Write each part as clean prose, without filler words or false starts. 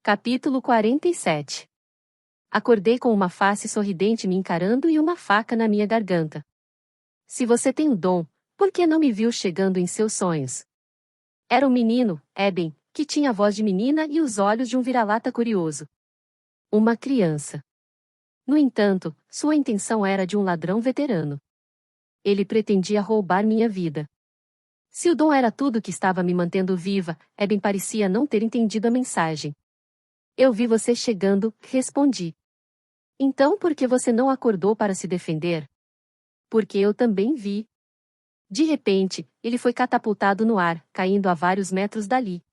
Capítulo 47. Acordei com uma face sorridente me encarando e uma faca na minha garganta. Se você tem o dom, por que não me viu chegando em seus sonhos? Era um menino, Eben, que tinha a voz de menina e os olhos de um vira-lata curioso. Uma criança. No entanto, sua intenção era de um ladrão veterano. Ele pretendia roubar minha vida. Se o dom era tudo que estava me mantendo viva, Eben parecia não ter entendido a mensagem. Eu vi você chegando, respondi. Então por que você não acordou para se defender? Porque eu também vi. De repente, ele foi catapultado no ar, caindo a vários metros dali.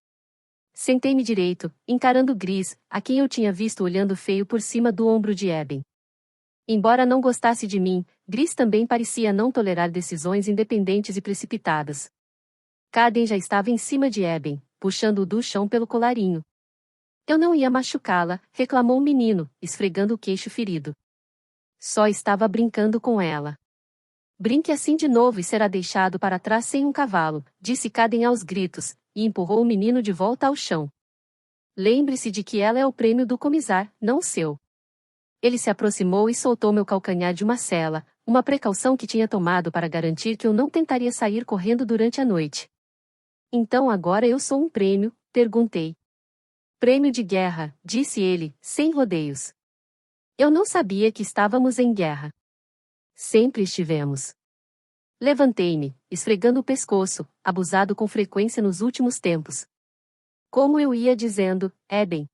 Sentei-me direito, encarando Gris, a quem eu tinha visto olhando feio por cima do ombro de Eben. Embora não gostasse de mim, Gris também parecia não tolerar decisões independentes e precipitadas. Caden já estava em cima de Eben, puxando-o do chão pelo colarinho. Eu não ia machucá-la, reclamou o menino, esfregando o queixo ferido. Só estava brincando com ela. Brinque assim de novo e será deixado para trás sem um cavalo, disse Caden aos gritos, e empurrou o menino de volta ao chão. Lembre-se de que ela é o prêmio do comisar, não o seu. Ele se aproximou e soltou meu calcanhar de uma sela, uma precaução que tinha tomado para garantir que eu não tentaria sair correndo durante a noite. Então agora eu sou um prêmio? Perguntei. Prêmio de guerra, disse ele, sem rodeios. Eu não sabia que estávamos em guerra. Sempre estivemos. Levantei-me, esfregando o pescoço, abusado com frequência nos últimos tempos. Como eu ia dizendo, Eben.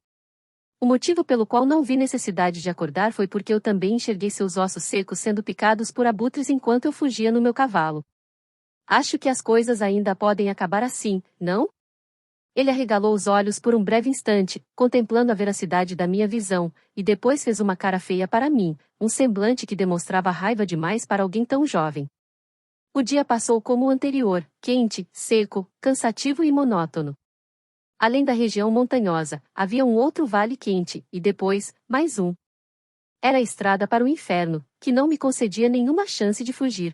O motivo pelo qual não vi necessidade de acordar foi porque eu também enxerguei seus ossos secos sendo picados por abutres enquanto eu fugia no meu cavalo. Acho que as coisas ainda podem acabar assim, não? Ele arregalou os olhos por um breve instante, contemplando a veracidade da minha visão, e depois fez uma cara feia para mim, um semblante que demonstrava raiva demais para alguém tão jovem. O dia passou como o anterior, quente, seco, cansativo e monótono. Além da região montanhosa, havia um outro vale quente, e depois, mais um. Era a estrada para o inferno, que não me concedia nenhuma chance de fugir.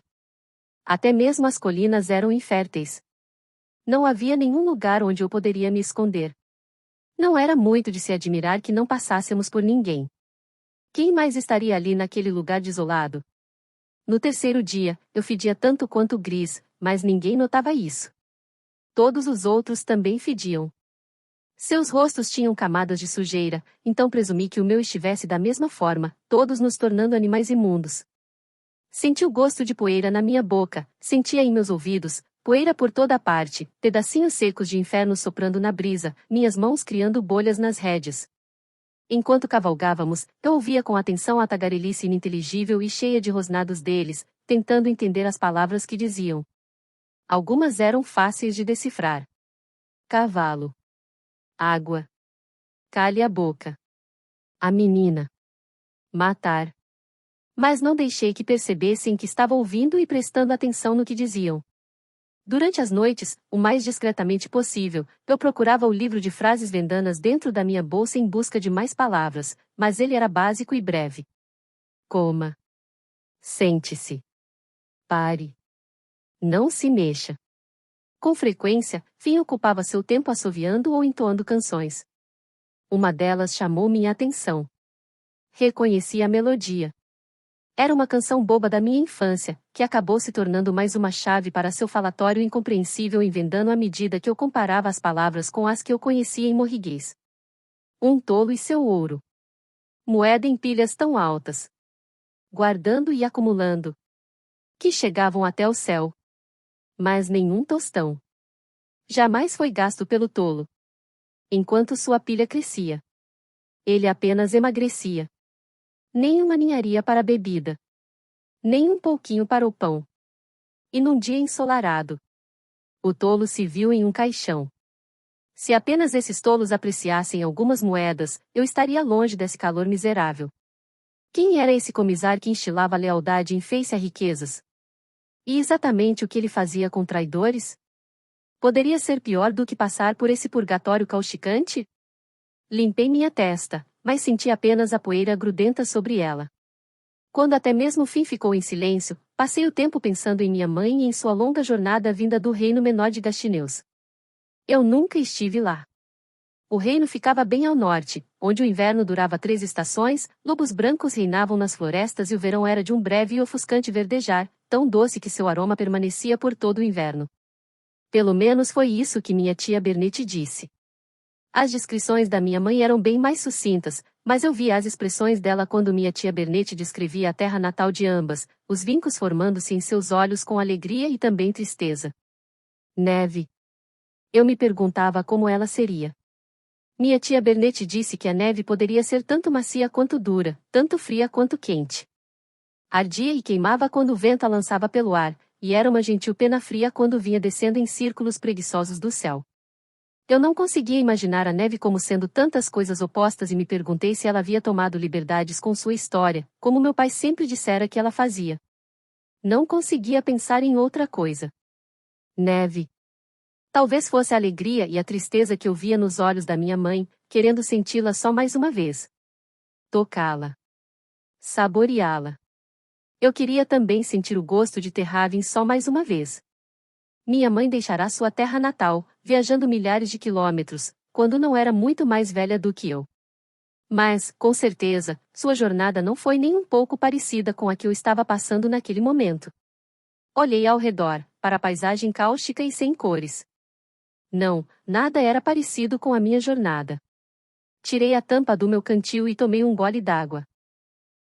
Até mesmo as colinas eram inférteis. Não havia nenhum lugar onde eu poderia me esconder. Não era muito de se admirar que não passássemos por ninguém. Quem mais estaria ali naquele lugar desolado? No terceiro dia, eu fedia tanto quanto Gris, mas ninguém notava isso. Todos os outros também fediam. Seus rostos tinham camadas de sujeira, então presumi que o meu estivesse da mesma forma, todos nos tornando animais imundos. Senti o gosto de poeira na minha boca, sentia em meus ouvidos, poeira por toda parte, pedacinhos secos de inferno soprando na brisa, minhas mãos criando bolhas nas rédeas. Enquanto cavalgávamos, eu ouvia com atenção a tagarelice ininteligível e cheia de rosnados deles, tentando entender as palavras que diziam. Algumas eram fáceis de decifrar. Cavalo. Água. Cale a boca. A menina. Matar. Mas não deixei que percebessem que estava ouvindo e prestando atenção no que diziam. Durante as noites, o mais discretamente possível, eu procurava o livro de frases vendanas dentro da minha bolsa em busca de mais palavras, mas ele era básico e breve. Coma. Sente-se. Pare. Não se mexa. Com frequência, Finn ocupava seu tempo assoviando ou entoando canções. Uma delas chamou minha atenção. Reconheci a melodia. Era uma canção boba da minha infância, que acabou se tornando mais uma chave para seu falatório incompreensível em vendano à medida que eu comparava as palavras com as que eu conhecia em morriguês. Um tolo e seu ouro. Moeda em pilhas tão altas. Guardando e acumulando. Que chegavam até o céu. Mas nenhum tostão. Jamais foi gasto pelo tolo. Enquanto sua pilha crescia. Ele apenas emagrecia. Nem uma ninharia para a bebida. Nem um pouquinho para o pão. E num dia ensolarado. O tolo se viu em um caixão. Se apenas esses tolos apreciassem algumas moedas, eu estaria longe desse calor miserável. Quem era esse comisar que instilava lealdade em face a riquezas? E exatamente o que ele fazia com traidores? Poderia ser pior do que passar por esse purgatório causticante? Limpei minha testa, mas senti apenas a poeira grudenta sobre ela. Quando até mesmo Finn ficou em silêncio, passei o tempo pensando em minha mãe e em sua longa jornada vinda do reino menor de Gastineus. Eu nunca estive lá. O reino ficava bem ao norte, onde o inverno durava 3 estações, lobos brancos reinavam nas florestas e o verão era de um breve e ofuscante verdejar, tão doce que seu aroma permanecia por todo o inverno. Pelo menos foi isso que minha tia Bernete disse. As descrições da minha mãe eram bem mais sucintas, mas eu via as expressões dela quando minha tia Bernete descrevia a terra natal de ambas, os vincos formando-se em seus olhos com alegria e também tristeza. Neve. Eu me perguntava como ela seria. Minha tia Bernete disse que a neve poderia ser tanto macia quanto dura, tanto fria quanto quente. Ardia e queimava quando o vento a lançava pelo ar, e era uma gentil pena fria quando vinha descendo em círculos preguiçosos do céu. Eu não conseguia imaginar a neve como sendo tantas coisas opostas e me perguntei se ela havia tomado liberdades com sua história, como meu pai sempre dissera que ela fazia. Não conseguia pensar em outra coisa. Neve. Talvez fosse a alegria e a tristeza que eu via nos olhos da minha mãe, querendo senti-la só mais uma vez. Tocá-la. Saboreá-la. Eu queria também sentir o gosto de Terravin só mais uma vez. Minha mãe deixará sua terra natal, viajando milhares de quilômetros, quando não era muito mais velha do que eu. Mas, com certeza, sua jornada não foi nem um pouco parecida com a que eu estava passando naquele momento. Olhei ao redor, para a paisagem cáustica e sem cores. Não, nada era parecido com a minha jornada. Tirei a tampa do meu cantil e tomei um gole d'água.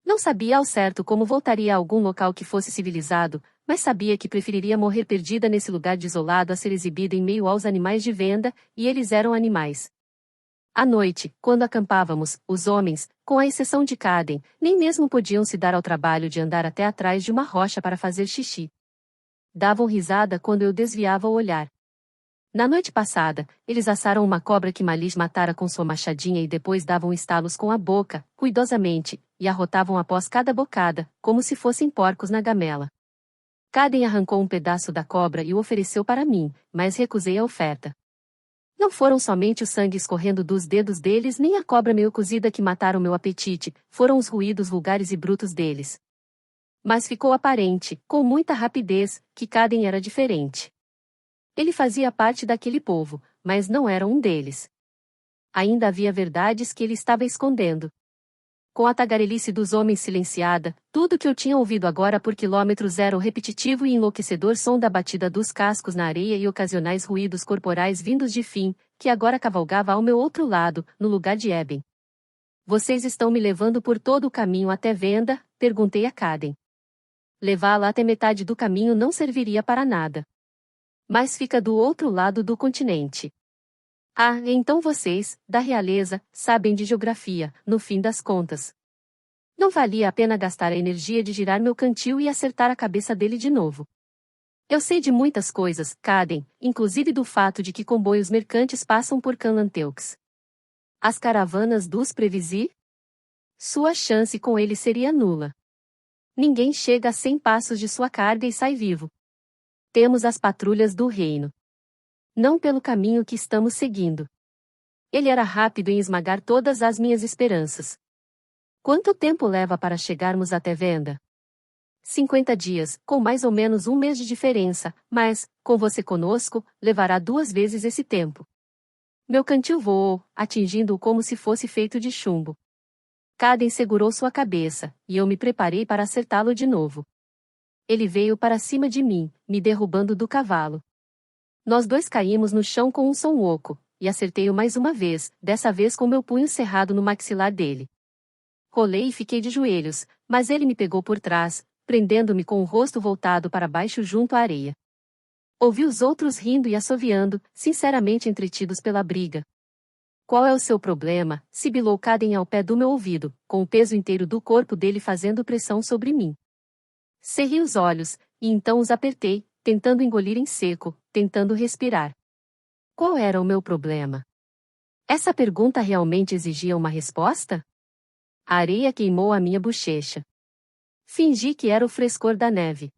Não sabia ao certo como voltaria a algum local que fosse civilizado, mas sabia que preferiria morrer perdida nesse lugar desolado a ser exibida em meio aos animais de venda, e eles eram animais. À noite, quando acampávamos, os homens, com a exceção de Caden, nem mesmo podiam se dar ao trabalho de andar até atrás de uma rocha para fazer xixi. Davam risada quando eu desviava o olhar. Na noite passada, eles assaram uma cobra que Malish matara com sua machadinha e depois davam estalos com a boca, cuidosamente, e arrotavam após cada bocada, como se fossem porcos na gamela. Caden arrancou um pedaço da cobra e o ofereceu para mim, mas recusei a oferta. Não foram somente o sangue escorrendo dos dedos deles nem a cobra meio cozida que mataram meu apetite, foram os ruídos vulgares e brutos deles. Mas ficou aparente, com muita rapidez, que Caden era diferente. Ele fazia parte daquele povo, mas não era um deles. Ainda havia verdades que ele estava escondendo. Com a tagarelice dos homens silenciada, tudo que eu tinha ouvido agora por quilômetros era o repetitivo e enlouquecedor som da batida dos cascos na areia e ocasionais ruídos corporais vindos de Finn, que agora cavalgava ao meu outro lado, no lugar de Eben. Vocês estão me levando por todo o caminho até Venda? Perguntei a Caden. Levá-la até metade do caminho não serviria para nada. Mas fica do outro lado do continente. Ah, então vocês, da realeza, sabem de geografia, no fim das contas. Não valia a pena gastar a energia de girar meu cantil e acertar a cabeça dele de novo. Eu sei de muitas coisas, Caden, inclusive do fato de que comboios mercantes passam por Canlanteux. As caravanas dos Previsi? Sua chance com ele seria nula. Ninguém chega a 100 passos de sua carga e sai vivo. Temos as patrulhas do reino. Não pelo caminho que estamos seguindo. Ele era rápido em esmagar todas as minhas esperanças. Quanto tempo leva para chegarmos até Venda? 50 dias, com mais ou menos um mês de diferença, mas, com você conosco, levará 2 vezes esse tempo. Meu cantil voou, atingindo-o como se fosse feito de chumbo. Caden segurou sua cabeça, e eu me preparei para acertá-lo de novo. Ele veio para cima de mim, me derrubando do cavalo. Nós dois caímos no chão com um som oco, e acertei-o mais uma vez, dessa vez com meu punho cerrado no maxilar dele. Rolei e fiquei de joelhos, mas ele me pegou por trás, prendendo-me com o rosto voltado para baixo junto à areia. Ouvi os outros rindo e assoviando, sinceramente entretidos pela briga. Qual é o seu problema? Sibilou Caden ao pé do meu ouvido, com o peso inteiro do corpo dele fazendo pressão sobre mim. Cerrei os olhos, e então os apertei, tentando engolir em seco, tentando respirar. Qual era o meu problema? Essa pergunta realmente exigia uma resposta? A areia queimou a minha bochecha. Fingi que era o frescor da neve.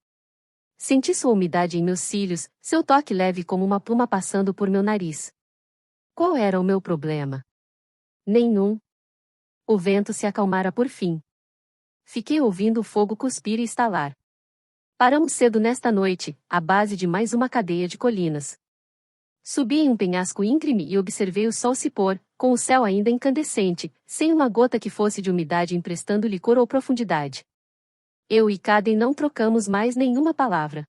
Senti sua umidade em meus cílios, seu toque leve como uma pluma passando por meu nariz. Qual era o meu problema? Nenhum. O vento se acalmara por fim. Fiquei ouvindo o fogo cuspir e estalar. Paramos cedo nesta noite, à base de mais uma cadeia de colinas. Subi em um penhasco íngreme e observei o sol se pôr, com o céu ainda incandescente, sem uma gota que fosse de umidade emprestando-lhe cor ou profundidade. Eu e Caden não trocamos mais nenhuma palavra.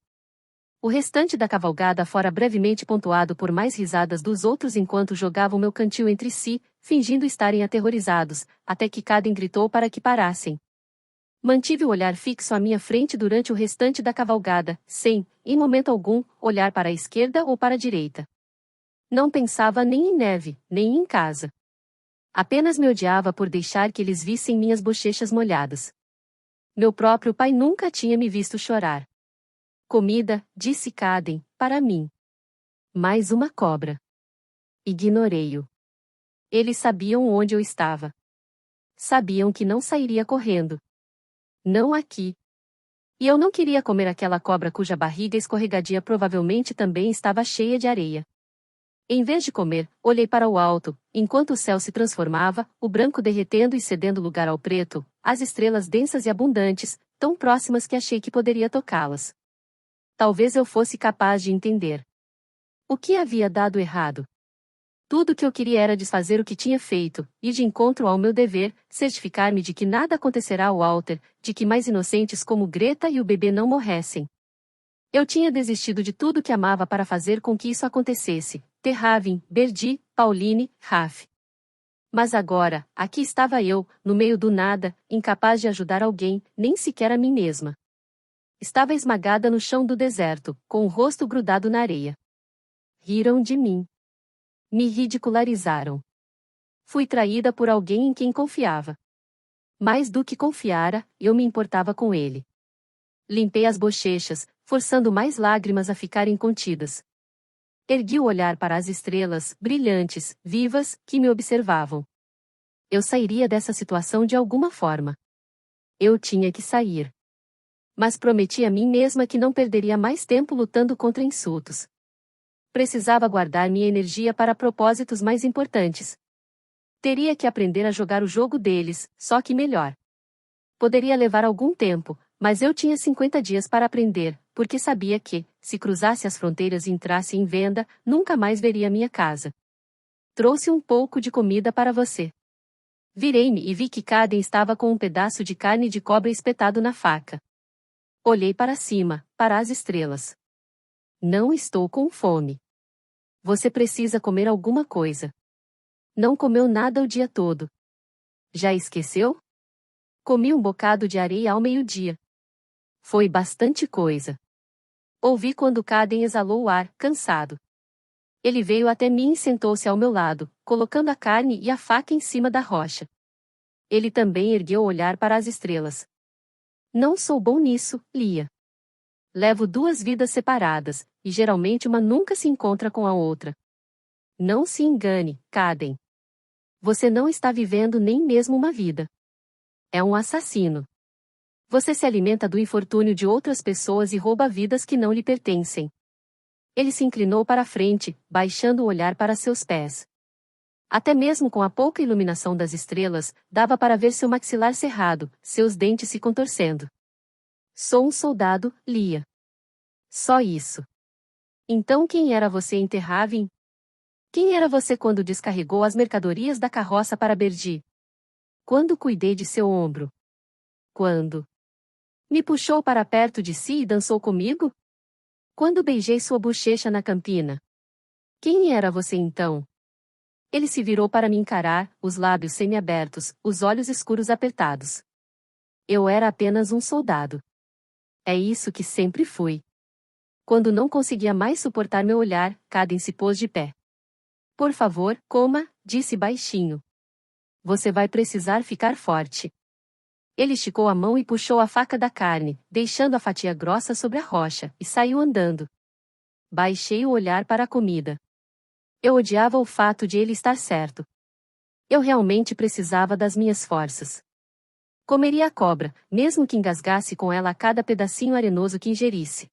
O restante da cavalgada fora brevemente pontuado por mais risadas dos outros enquanto jogavam meu cantil entre si, fingindo estarem aterrorizados, até que Caden gritou para que parassem. Mantive o olhar fixo à minha frente durante o restante da cavalgada, sem, em momento algum, olhar para a esquerda ou para a direita. Não pensava nem em neve, nem em casa. Apenas me odiava por deixar que eles vissem minhas bochechas molhadas. Meu próprio pai nunca tinha me visto chorar. Comida, disse Caden, para mim. Mais uma cobra. Ignorei-o. Eles sabiam onde eu estava. Sabiam que não sairia correndo. Não aqui. E eu não queria comer aquela cobra cuja barriga escorregadia provavelmente também estava cheia de areia. Em vez de comer, olhei para o alto, enquanto o céu se transformava, o branco derretendo e cedendo lugar ao preto, as estrelas densas e abundantes, tão próximas que achei que poderia tocá-las. Talvez eu fosse capaz de entender. O que havia dado errado? Tudo o que eu queria era desfazer o que tinha feito, ir de encontro ao meu dever, certificar-me de que nada acontecerá ao Walter, de que mais inocentes como Greta e o bebê não morressem. Eu tinha desistido de tudo que amava para fazer com que isso acontecesse. Terravin, Berdi, Pauline, Raf. Mas agora, aqui estava eu, no meio do nada, incapaz de ajudar alguém, nem sequer a mim mesma. Estava esmagada no chão do deserto, com o rosto grudado na areia. Riram de mim. Me ridicularizaram. Fui traída por alguém em quem confiava. Mais do que confiara, eu me importava com ele. Limpei as bochechas, forçando mais lágrimas a ficarem contidas. Ergui o olhar para as estrelas, brilhantes, vivas, que me observavam. Eu sairia dessa situação de alguma forma. Eu tinha que sair. Mas prometi a mim mesma que não perderia mais tempo lutando contra insultos. Precisava guardar minha energia para propósitos mais importantes. Teria que aprender a jogar o jogo deles, só que melhor. Poderia levar algum tempo, mas eu tinha 50 dias para aprender, porque sabia que, se cruzasse as fronteiras e entrasse em venda, nunca mais veria minha casa. Trouxe um pouco de comida para você. Virei-me e vi que Caden estava com um pedaço de carne de cobra espetado na faca. Olhei para cima, para as estrelas. Não estou com fome. Você precisa comer alguma coisa. Não comeu nada o dia todo. Já esqueceu? Comi um bocado de areia ao meio-dia. Foi bastante coisa. Ouvi quando Caden exalou o ar, cansado. Ele veio até mim e sentou-se ao meu lado, colocando a carne e a faca em cima da rocha. Ele também ergueu o olhar para as estrelas. Não sou bom nisso, Lia. Levo 2 vidas separadas, e geralmente uma nunca se encontra com a outra. Não se engane, Caden. Você não está vivendo nem mesmo uma vida. É um assassino. Você se alimenta do infortúnio de outras pessoas e rouba vidas que não lhe pertencem. Ele se inclinou para a frente, baixando o olhar para seus pés. Até mesmo com a pouca iluminação das estrelas, dava para ver seu maxilar cerrado, seus dentes se contorcendo. Sou um soldado, Lia. Só isso. Então quem era você em Terravin? Quem era você quando descarregou as mercadorias da carroça para Berdi? Quando cuidei de seu ombro? Quando me puxou para perto de si e dançou comigo? Quando beijei sua bochecha na campina? Quem era você então? Ele se virou para me encarar, os lábios semiabertos, os olhos escuros apertados. Eu era apenas um soldado. É isso que sempre fui. Quando não conseguia mais suportar meu olhar, Caden se pôs de pé. Por favor, coma, disse baixinho. Você vai precisar ficar forte. Ele esticou a mão e puxou a faca da carne, deixando a fatia grossa sobre a rocha, e saiu andando. Baixei o olhar para a comida. Eu odiava o fato de ele estar certo. Eu realmente precisava das minhas forças. Comeria a cobra, mesmo que engasgasse com ela a cada pedacinho arenoso que ingerisse.